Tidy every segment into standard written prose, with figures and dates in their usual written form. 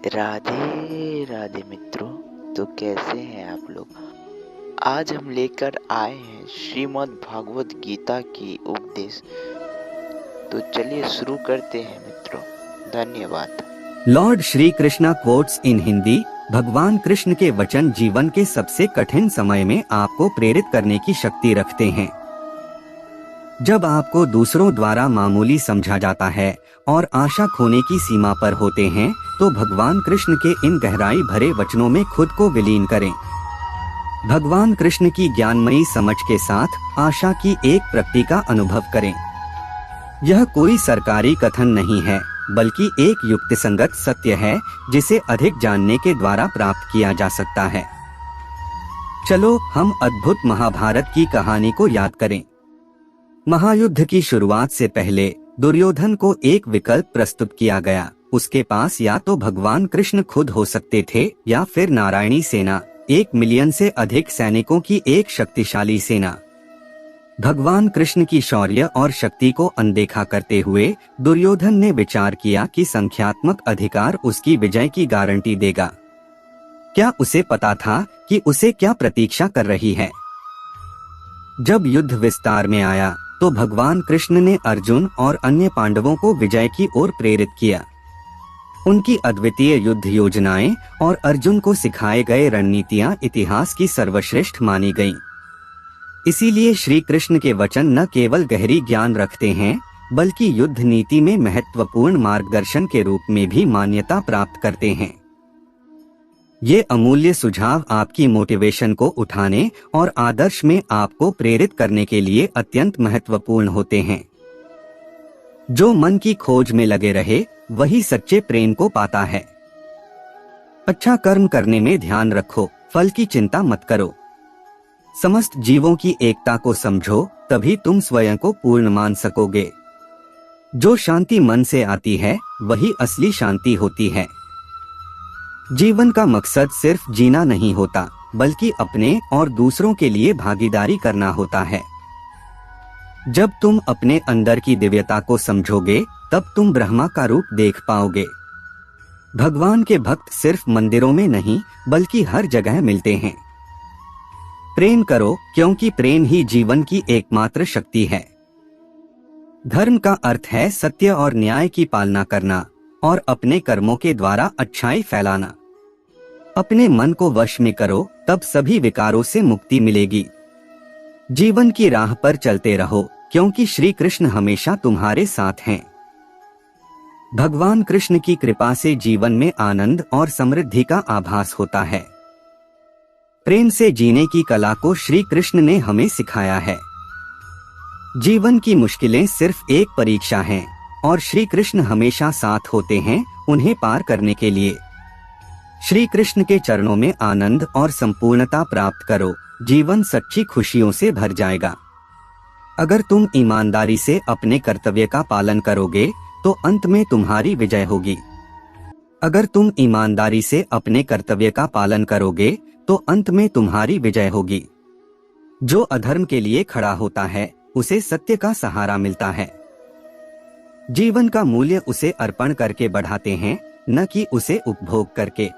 राधे राधे मित्रों। तो कैसे हैं आप लोग। आज हम लेकर आए हैं श्रीमद् भागवत गीता की उपदेश। तो चलिए शुरू करते हैं मित्रों। धन्यवाद। Lord Shri Krishna quotes in Hindi. भगवान कृष्ण के वचन जीवन के सबसे कठिन समय में आपको प्रेरित करने की शक्ति रखते हैं। जब आपको दूसरों द्वारा मामूली समझा जाता है और आशा खोने की सीमा पर होते हैं, तो भगवान कृष्ण के इन गहराई भरे वचनों में खुद को विलीन करें। भगवान कृष्ण की ज्ञानमयी समझ के साथ आशा की एक प्रकृति का अनुभव करें। यह कोई सरकारी कथन नहीं है, बल्कि एक युक्तिसंगत सत्य है जिसे अधिक जानने के द्वारा प्राप्त किया जा सकता है। चलो हम अद्भुत महाभारत की कहानी को याद करें। महायुद्ध की शुरुआत से पहले दुर्योधन को एक विकल्प प्रस्तुत किया गया। उसके पास या तो भगवान कृष्ण खुद हो सकते थे या फिर नारायणी सेना, 1 मिलियन से अधिक सैनिकों की एक शक्तिशाली सेना। भगवान कृष्ण की शौर्य और शक्ति को अनदेखा करते हुए दुर्योधन ने विचार किया कि संख्यात्मक अधिकार उसकी विजय की गारंटी देगा। क्या उसे पता था कि उसे क्या प्रतीक्षा कर रही है? जब युद्ध विस्तार में आया तो भगवान कृष्ण ने अर्जुन और अन्य पांडवों को विजय की ओर प्रेरित किया। उनकी अद्वितीय युद्ध योजनाएं और अर्जुन को सिखाए गए रणनीतियां इतिहास की सर्वश्रेष्ठ मानी गईं। इसीलिए श्री कृष्ण के वचन न केवल गहरी ज्ञान रखते हैं, बल्कि युद्ध नीति में महत्वपूर्ण मार्गदर्शन के रूप में भी मान्यता प्राप्त करते हैं। ये अमूल्य सुझाव आपकी मोटिवेशन को उठाने और आदर्श में आपको प्रेरित करने के लिए अत्यंत महत्वपूर्ण होते हैं। जो मन की खोज में लगे रहे, वही सच्चे प्रेम को पाता है। अच्छा कर्म करने में ध्यान रखो, फल की चिंता मत करो। समस्त जीवों की एकता को समझो, तभी तुम स्वयं को पूर्ण मान सकोगे। जो शांति मन से आती है, वही असली शांति होती है। जीवन का मकसद सिर्फ जीना नहीं होता, बल्कि अपने और दूसरों के लिए भागीदारी करना होता है। जब तुम अपने अंदर की दिव्यता को समझोगे, तब तुम ब्रह्मा का रूप देख पाओगे। भगवान के भक्त सिर्फ मंदिरों में नहीं, बल्कि हर जगह मिलते हैं। प्रेम करो, क्योंकि प्रेम ही जीवन की एकमात्र शक्ति है। धर्म का अर्थ है सत्य और न्याय की पालना करना और अपने कर्मों के द्वारा अच्छाई फैलाना। अपने मन को वश में करो, तब सभी विकारों से मुक्ति मिलेगी। जीवन की राह पर चलते रहो, क्योंकि श्री कृष्ण हमेशा तुम्हारे साथ हैं। भगवान कृष्ण की कृपा से जीवन में आनंद और समृद्धि का आभास होता है। प्रेम से जीने की कला को श्री कृष्ण ने हमें सिखाया है। जीवन की मुश्किलें सिर्फ एक परीक्षा हैं, और श्री कृष्ण हमेशा साथ होते हैं उन्हें पार करने के लिए। श्री कृष्ण के चरणों में आनंद और संपूर्णता प्राप्त करो, जीवन सच्ची खुशियों से भर जाएगा। अगर तुम ईमानदारी से अपने कर्तव्य का पालन करोगे, तो अंत में तुम्हारी विजय होगी। अगर तुम ईमानदारी से अपने कर्तव्य का पालन करोगे, तो अंत में तुम्हारी विजय होगी। जो अधर्म के लिए खड़ा होता है, उसे सत्य का सहारा मिलता है। जीवन का मूल्य उसे अर्पण करके बढ़ाते हैं, न कि उसे उपभोग करके।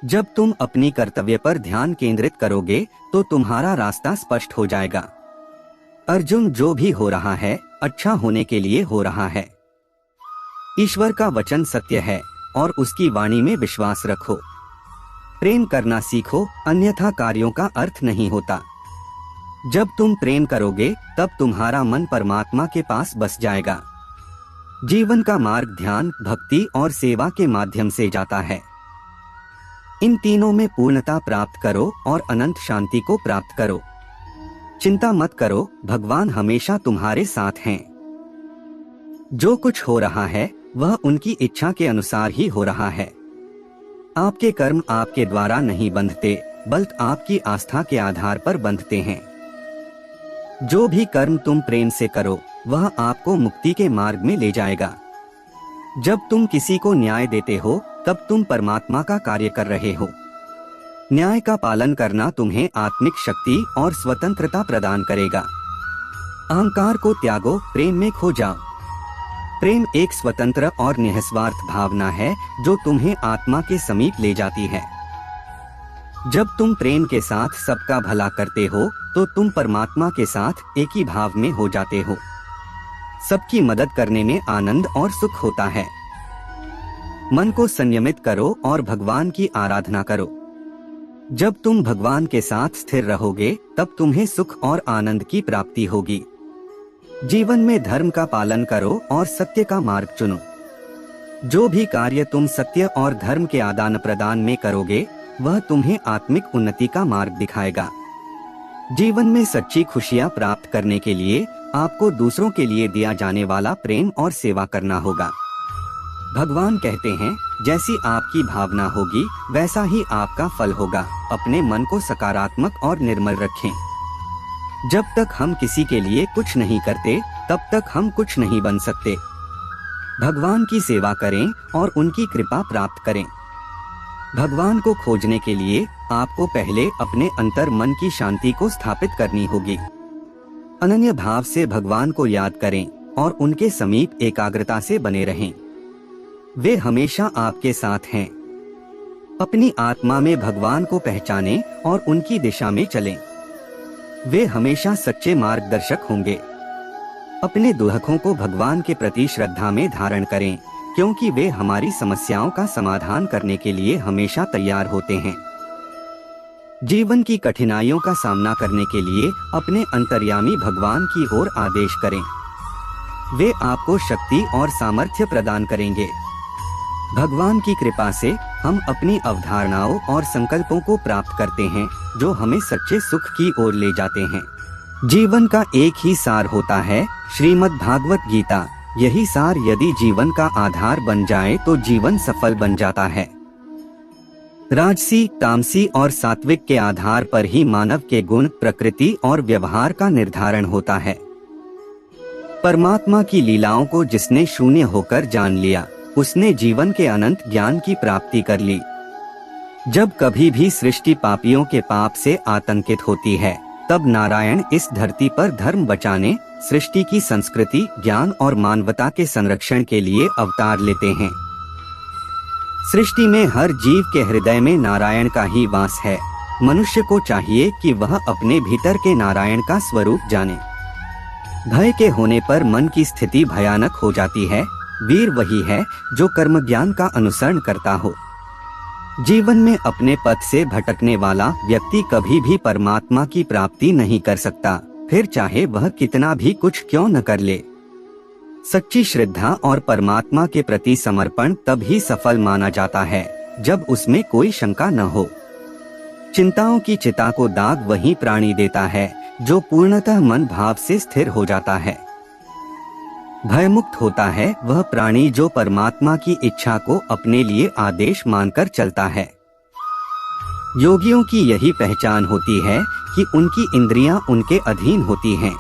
जब तुम अपनी कर्तव्य पर ध्यान केंद्रित करोगे, तो तुम्हारा रास्ता स्पष्ट हो जाएगा। अर्जुन, जो भी हो रहा है, अच्छा होने के लिए हो रहा है। ईश्वर का वचन सत्य है और उसकी वाणी में विश्वास रखो। प्रेम करना सीखो, अन्यथा कार्यों का अर्थ नहीं होता। जब तुम प्रेम करोगे, तब तुम्हारा मन परमात्मा के पास बस जाएगा। जीवन का मार्ग ध्यान, भक्ति और सेवा के माध्यम से जाता है। इन तीनों में पूर्णता प्राप्त करो और अनंत शांति को प्राप्त करो। चिंता मत करो, भगवान हमेशा तुम्हारे साथ हैं। जो कुछ हो रहा है, वह उनकी इच्छा के अनुसार ही हो रहा है। आपके कर्म आपके द्वारा नहीं बंधते, बल्कि आपकी आस्था के आधार पर बंधते हैं। जो भी कर्म तुम प्रेम से करो, वह आपको मुक्ति के मार्ग में ले जाएगा। जब तुम किसी को न्याय देते हो, तब तुम परमात्मा का कार्य कर रहे हो। न्याय का पालन करना तुम्हें आत्मिक शक्ति और स्वतंत्रता प्रदान करेगा। अहंकार को त्यागो, प्रेम में खो जाओ। प्रेम एक स्वतंत्र और निस्वार्थ भावना है जो तुम्हें आत्मा के समीप ले जाती है। जब तुम प्रेम के साथ सबका भला करते हो तो तुम परमात्मा के साथ एक ही भाव में हो जाते हो। सबकी मदद करने में आनंद और सुख होता है। मन को संयमित करो और भगवान की आराधना करो। जब तुम भगवान के साथ स्थिर रहोगे तब तुम्हें सुख और आनंद की प्राप्ति होगी। जीवन में धर्म का पालन करो और सत्य का मार्ग चुनो। जो भी कार्य तुम सत्य और धर्म के आदान प्रदान में करोगे वह तुम्हें आत्मिक उन्नति का मार्ग दिखाएगा। जीवन में सच्ची खुशियां प्राप्त करने के लिए आपको दूसरों के लिए दिया जाने वाला प्रेम और सेवा करना होगा। भगवान कहते हैं, जैसी आपकी भावना होगी वैसा ही आपका फल होगा। अपने मन को सकारात्मक और निर्मल रखें। जब तक हम किसी के लिए कुछ नहीं करते तब तक हम कुछ नहीं बन सकते। भगवान की सेवा करें और उनकी कृपा प्राप्त करें। भगवान को खोजने के लिए आपको पहले अपने अंतर मन की शांति को स्थापित करनी होगी। अनन्य भाव से भगवान को याद करें और उनके समीप एकाग्रता से बने रहें। वे हमेशा आपके साथ हैं। अपनी आत्मा में भगवान को पहचानें और उनकी दिशा में चलें। वे हमेशा सच्चे मार्गदर्शक होंगे। अपने दुखों को भगवान के प्रति श्रद्धा में धारण करें, क्योंकि वे हमारी समस्याओं का समाधान करने के लिए हमेशा तैयार होते हैं। जीवन की कठिनाइयों का सामना करने के लिए अपने अंतर्यामी भगवान की ओर आदेश करें। वे आपको शक्ति और सामर्थ्य प्रदान करेंगे। भगवान की कृपा से हम अपनी अवधारणाओं और संकल्पों को प्राप्त करते हैं जो हमें सच्चे सुख की ओर ले जाते हैं। जीवन का एक ही सार होता है, श्रीमद् भागवत गीता। यही सार यदि जीवन का आधार बन जाए तो जीवन सफल बन जाता है। राजसी, तामसी और सात्विक के आधार पर ही मानव के गुण, प्रकृति और व्यवहार का निर्धारण होता है। परमात्मा की लीलाओं को जिसने शून्य होकर जान लिया उसने जीवन के अनंत ज्ञान की प्राप्ति कर ली। जब कभी भी सृष्टि पापियों के पाप से आतंकित होती है तब नारायण इस धरती पर धर्म बचाने, सृष्टि की संस्कृति, ज्ञान और मानवता के संरक्षण के लिए अवतार लेते हैं। सृष्टि में हर जीव के हृदय में नारायण का ही वास है। मनुष्य को चाहिए कि वह अपने भीतर के नारायण का स्वरूप जाने। भय के होने पर मन की स्थिति भयानक हो जाती है। वीर वही है जो कर्म ज्ञान का अनुसरण करता हो। जीवन में अपने पथ से भटकने वाला व्यक्ति कभी भी परमात्मा की प्राप्ति नहीं कर सकता, फिर चाहे वह कितना भी कुछ क्यों न कर ले। सच्ची श्रद्धा और परमात्मा के प्रति समर्पण तभी सफल माना जाता है जब उसमें कोई शंका न हो। चिंताओं की चिता को दाग वही प्राणी देता है जो पूर्णतः मन भाव से स्थिर हो जाता है। भयमुक्त होता है वह प्राणी जो परमात्मा की इच्छा को अपने लिए आदेश मानकर चलता है। योगियों की यही पहचान होती है कि उनकी इंद्रियां उनके अधीन होती हैं।